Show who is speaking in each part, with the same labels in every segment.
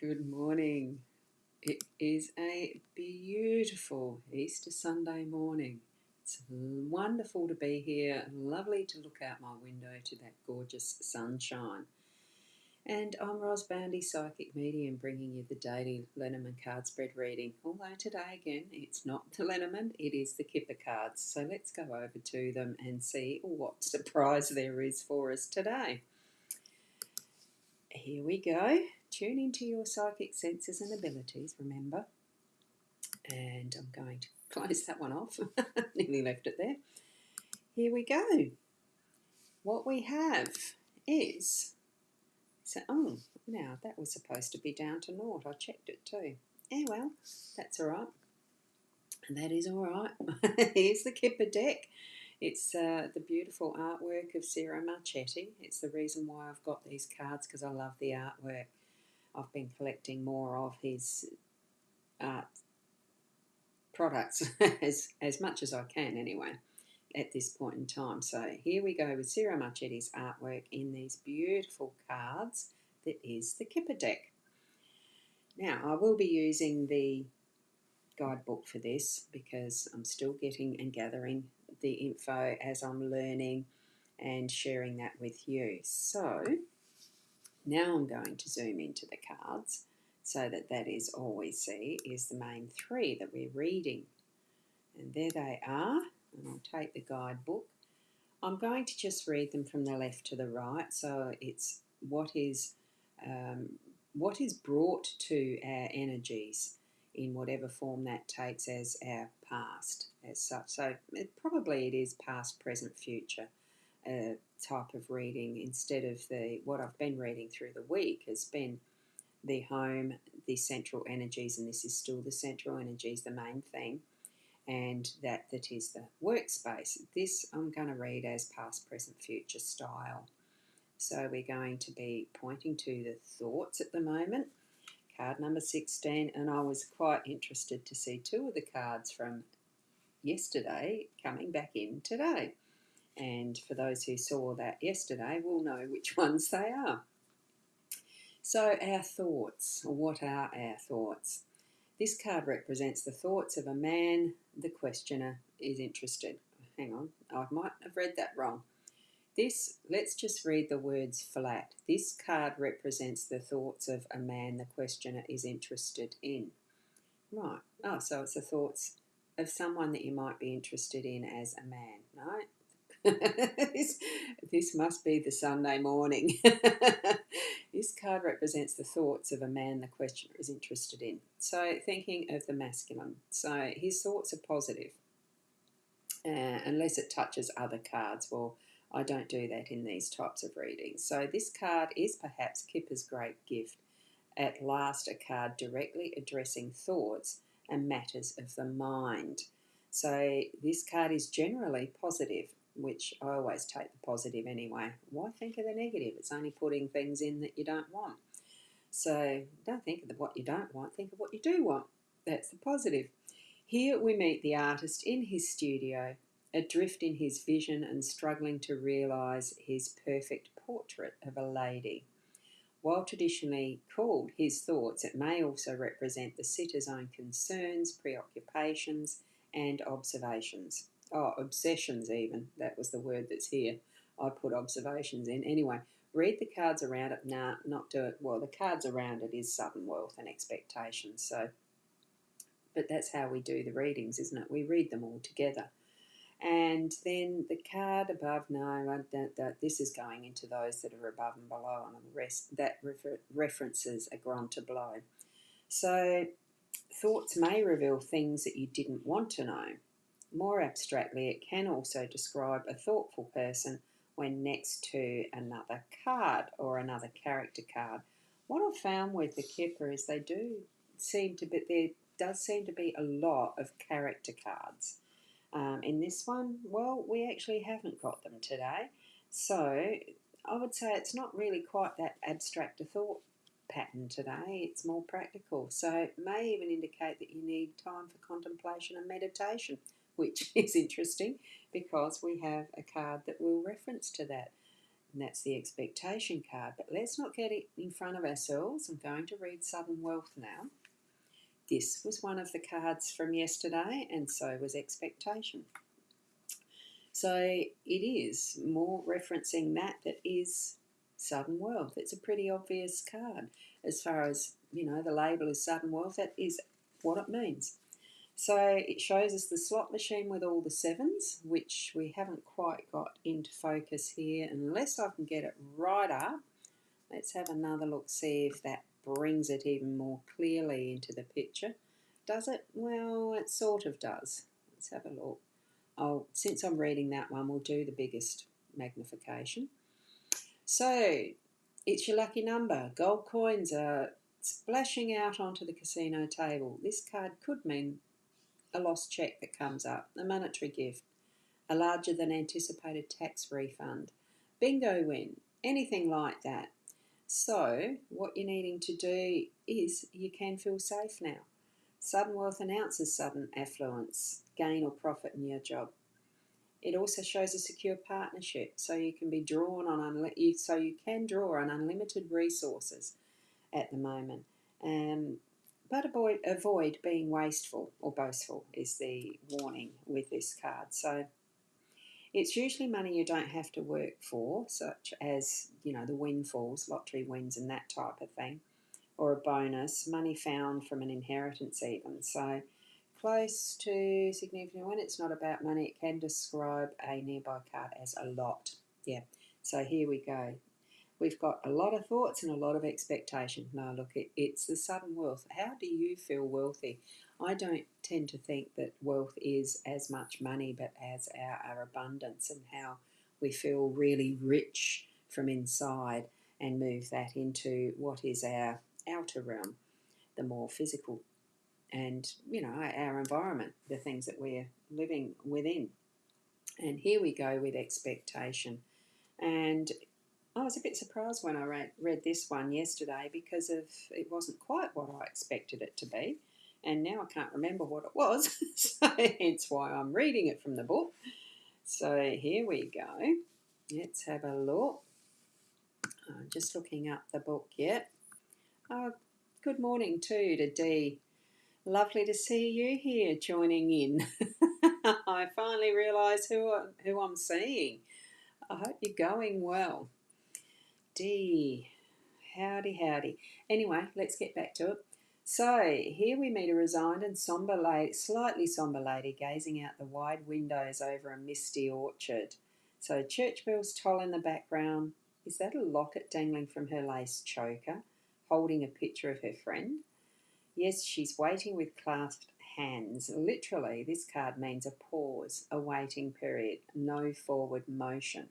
Speaker 1: Good morning. It is a beautiful Easter Sunday morning. It's wonderful to be here and lovely to look out my window to that gorgeous sunshine. And I'm Ros Boundy, Psychic Medium, bringing you the daily Lenormand card spread reading. Although today, again, it's not the Lenormand, it is the Kipper cards. So let's go over to them and see what surprise there is for us today. Here we go. Tune into your psychic senses and abilities, remember. And I'm going to close that one off. Nearly left it there. Here we go. What we have is... now that was supposed to be down to naught. I checked it too. Well, that's all right. And that is all right. Here's the Kipper deck. It's the beautiful artwork of Ciro Marchetti. It's the reason why I've got these cards, because I love the artwork. I've been collecting more of his art products as much as I can anyway at this point in time. So here we go with Ciro Marchetti's artwork in these beautiful cards that is the Kipper deck. Now I will be using the guidebook for this because I'm still getting and gathering the info as I'm learning and sharing that with you. So now I'm going to zoom into the cards so that is all we see is the main three that we're reading. And there they are, and I'll take the guidebook. I'm going to just read them from the left to the right, so it's what is brought to our energies in whatever form that takes as our past as such. So it is past, present, future type of reading, instead of what I've been reading through the week has been the home, the central energies, and this is still the central energies, the main thing. And that is the workspace. This I'm going to read as past, present, future style. So we're going to be pointing to the thoughts at the moment. Card number 16, and I was quite interested to see two of the cards from yesterday coming back in today. And for those who saw that yesterday will know which ones they are. So our thoughts, or what are our thoughts? This card represents the thoughts of a man. The questioner is interested. Hang on, I might have read that wrong. Let's just read the words flat. This card represents the thoughts of a man the questioner is interested in. Right. Oh, so it's the thoughts of someone that you might be interested in as a man, right? This must be the Sunday morning. This card represents the thoughts of a man the questioner is interested in. So thinking of the masculine. So his thoughts are positive, unless it touches other cards. Well, I don't do that in these types of readings. So this card is perhaps Kipper's great gift. At last, a card directly addressing thoughts and matters of the mind. So this card is generally positive, which I always take the positive anyway. Why think of the negative? It's only putting things in that you don't want. So don't think of what you don't want, think of what you do want. That's the positive. Here we meet the artist in his studio, adrift in his vision and struggling to realise his perfect portrait of a lady. While traditionally called his thoughts, it may also represent the sitter's own concerns, preoccupations, and observations. Oh, obsessions even. That was the word that's here. I put observations in. Anyway, read the cards around it. Nah, not do it. Well, the cards around it is sudden wealth and expectations. So, but that's how we do the readings, isn't it? We read them all together. And then the card above, this is going into those that are above and below, and the rest, that references are gone to below. So thoughts may reveal things that you didn't want to know. More abstractly, it can also describe a thoughtful person when next to another card or another character card. What I've found with the Kipper is there does seem to be a lot of character cards. In this one, well, we actually haven't got them today. So I would say it's not really quite that abstract a thought pattern today. It's more practical. So it may even indicate that you need time for contemplation and meditation, which is interesting because we have a card that will reference to that. and that's the expectation card. But let's not get it in front of ourselves. I'm going to read sudden wealth now. This was one of the cards from yesterday, and so was expectation. So it is more referencing that is sudden wealth. It's a pretty obvious card as far as, the label is sudden wealth. That is what it means. So it shows us the slot machine with all the sevens, which we haven't quite got into focus here unless I can get it right up. Let's have another look, see if that brings it even more clearly into the picture. Does it? Well, it sort of does. Let's have a look. Oh, since I'm reading that one, we'll do the biggest magnification. So it's your lucky number. Gold coins are splashing out onto the casino table. This card could mean a lost cheque that comes up, a monetary gift, a larger than anticipated tax refund, bingo win, anything like that. So what you're needing to do is you can feel safe now. Sudden wealth announces sudden affluence, gain or profit in your job. It also shows a secure partnership, so you can be drawn on you can draw on unlimited resources at the moment. But avoid being wasteful or boastful is the warning with this card. So it's usually money you don't have to work for, such as, the windfalls, lottery wins and that type of thing, or a bonus, money found from an inheritance even. So close to significant. When it's not about money, it can describe a nearby card as a lot. Yeah, so here we go. We've got a lot of thoughts and a lot of expectation. No, look, it's the sudden wealth. How do you feel wealthy? I don't tend to think that wealth is as much money, but as our abundance and how we feel really rich from inside and move that into what is our outer realm, the more physical and, our environment, the things that we're living within. And here we go with expectation. And I was a bit surprised when I read this one yesterday because it wasn't quite what I expected it to be. And now I can't remember what it was, so hence why I'm reading it from the book. So here we go. Let's have a look. I'm just looking up the book yet. Good morning too to Dee. Lovely to see you here joining in. I finally realise who I'm seeing. I hope you're going well. Dee, howdy. Anyway, let's get back to it. So here we meet a resigned and slightly sombre lady gazing out the wide windows over a misty orchard. So church bells toll in the background. Is that a locket dangling from her lace choker, holding a picture of her friend? Yes, she's waiting with clasped hands. Literally, this card means a pause, a waiting period, no forward motion.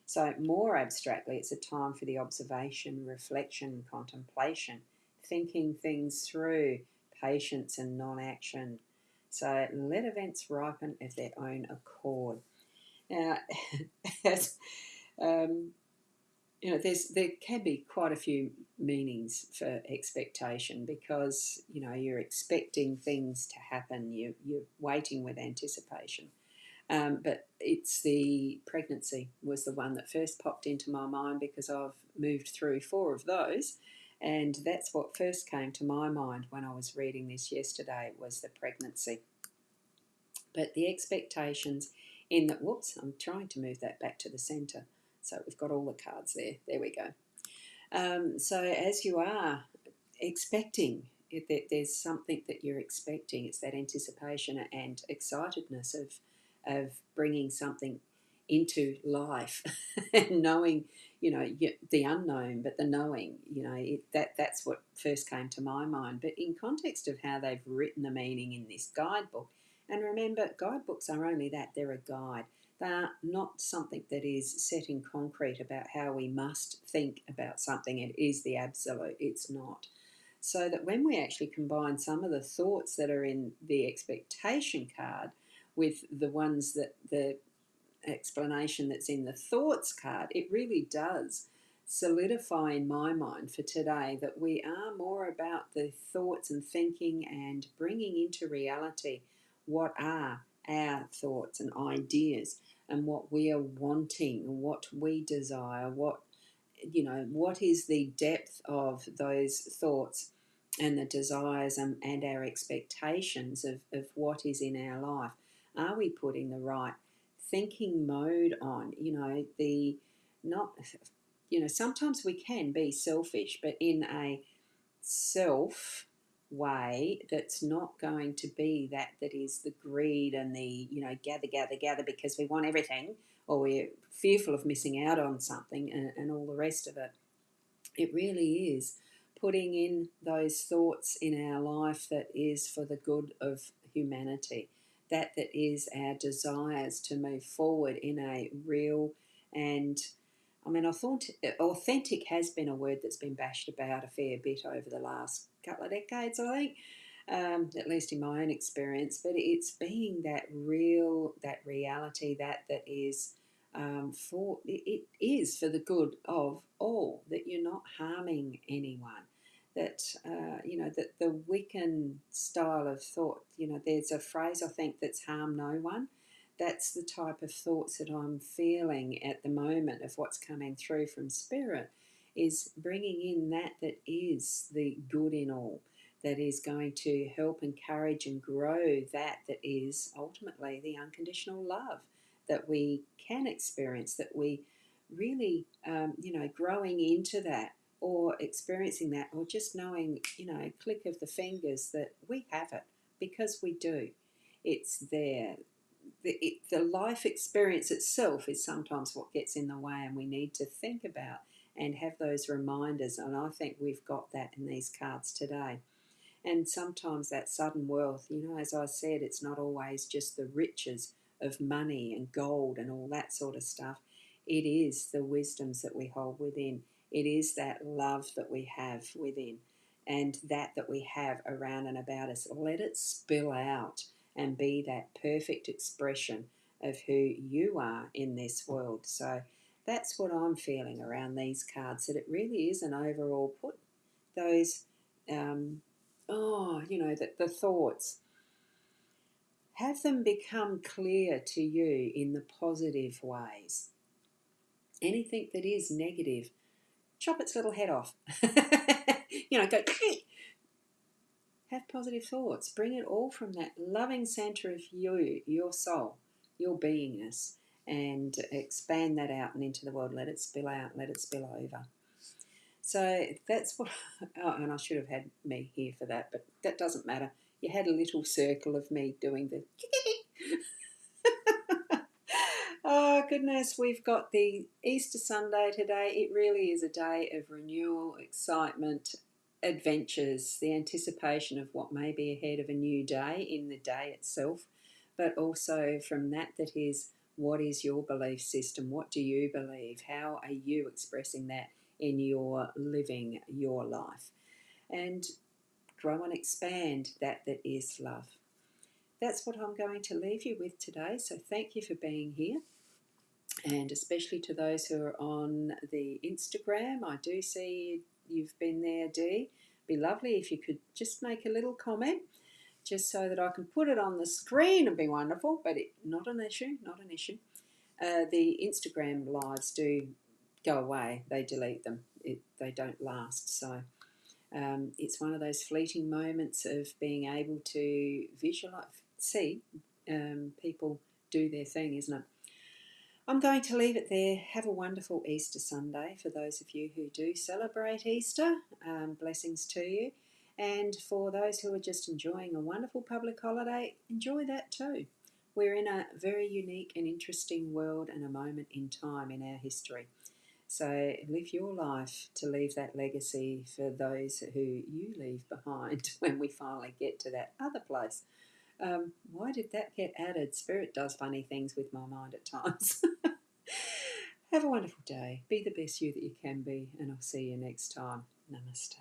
Speaker 1: So more abstractly, it's a time for the observation, reflection, contemplation, thinking things through, patience and non-action. So let events ripen of their own accord. Now, as, there can be quite a few meanings for expectation because, you're expecting things to happen, you're waiting with anticipation. But it's the pregnancy was the one that first popped into my mind because I've moved through 4 of those, and that's what first came to my mind when I was reading this yesterday was the pregnancy. But the expectations in that, I'm trying to move that back to the centre. So we've got all the cards there. There we go. So as you are expecting, there's something that you're expecting. It's that anticipation and excitedness of bringing something into life and knowing, the unknown, but the knowing, that's what first came to my mind. But in context of how they've written the meaning in this guidebook, and remember, guidebooks are only that, they're a guide. They are not something that is set in concrete about how we must think about something. It is the absolute, it's not. So that when we actually combine some of the thoughts that are in the expectation card with the ones that the explanation that's in the thoughts card, it really does solidify in my mind for today that we are more about the thoughts and thinking and bringing into reality what are our thoughts and ideas. and what we are wanting, what we desire, what is the depth of those thoughts and the desires, and our expectations of what is in our life. Are we putting the right thinking mode on? The not, sometimes we can be selfish, but in a self way that's not going to be that is the greed and the gather because we want everything, or we're fearful of missing out on something, and all the rest of it. It really is putting in those thoughts in our life that is for the good of humanity, that is our desires to move forward in a real and, I mean, authentic has been a word that's been bashed about a fair bit over the last couple of decades, I think, at least in my own experience. But it's being that real, that reality, that is it is for the good of all, that you're not harming anyone. That that the Wiccan style of thought, there's a phrase I think that's harm no one. That's the type of thoughts that I'm feeling at the moment of what's coming through from Spirit, is bringing in that is the good in all, that is going to help encourage and grow that is ultimately the unconditional love that we can experience, that we really, growing into that, or experiencing that, or just knowing, click of the fingers that we have it, because we do. It's there. The life experience itself is sometimes what gets in the way, and we need to think about and have those reminders. And I think we've got that in these cards today. And sometimes that sudden wealth, as I said, it's not always just the riches of money and gold and all that sort of stuff. It is the wisdoms that we hold within. It is that love that we have within, and that we have around and about us. Let it spill out and be that perfect expression of who you are in this world. So that's what I'm feeling around these cards, that it really is an overall put those, that the thoughts, have them become clear to you in the positive ways. Anything that is negative, chop its little head off. Go, have positive thoughts. Bring it all from that loving center of you, your soul, your beingness, and expand that out and into the world. Let it spill out, let it spill over. So that's what, and I should have had me here for that, but that doesn't matter. You had a little circle of me doing the oh goodness, we've got the Easter Sunday today. It really is a day of renewal, excitement, adventures, the anticipation of what may be ahead of a new day in the day itself, but also from that is, what is your belief system? What do you believe? How are you expressing that in your living your life? And grow and expand that is love. That's what I'm going to leave you with today. So thank you for being here. And especially to those who are on the Instagram, I do see you've been there, Dee. Be lovely if you could just make a little comment, just so that I can put it on the screen. It'd be wonderful, but not an issue. The Instagram lives do go away. They delete them. They don't last. So it's one of those fleeting moments of being able to see people do their thing, isn't it? I'm going to leave it there. Have a wonderful Easter Sunday for those of you who do celebrate Easter. Blessings to you. And for those who are just enjoying a wonderful public holiday, enjoy that too. We're in a very unique and interesting world and a moment in time in our history. So live your life to leave that legacy for those who you leave behind when we finally get to that other place. Why did that get added? Spirit does funny things with my mind at times. Have a wonderful day. Be the best you that you can be, and I'll see you next time. Namaste.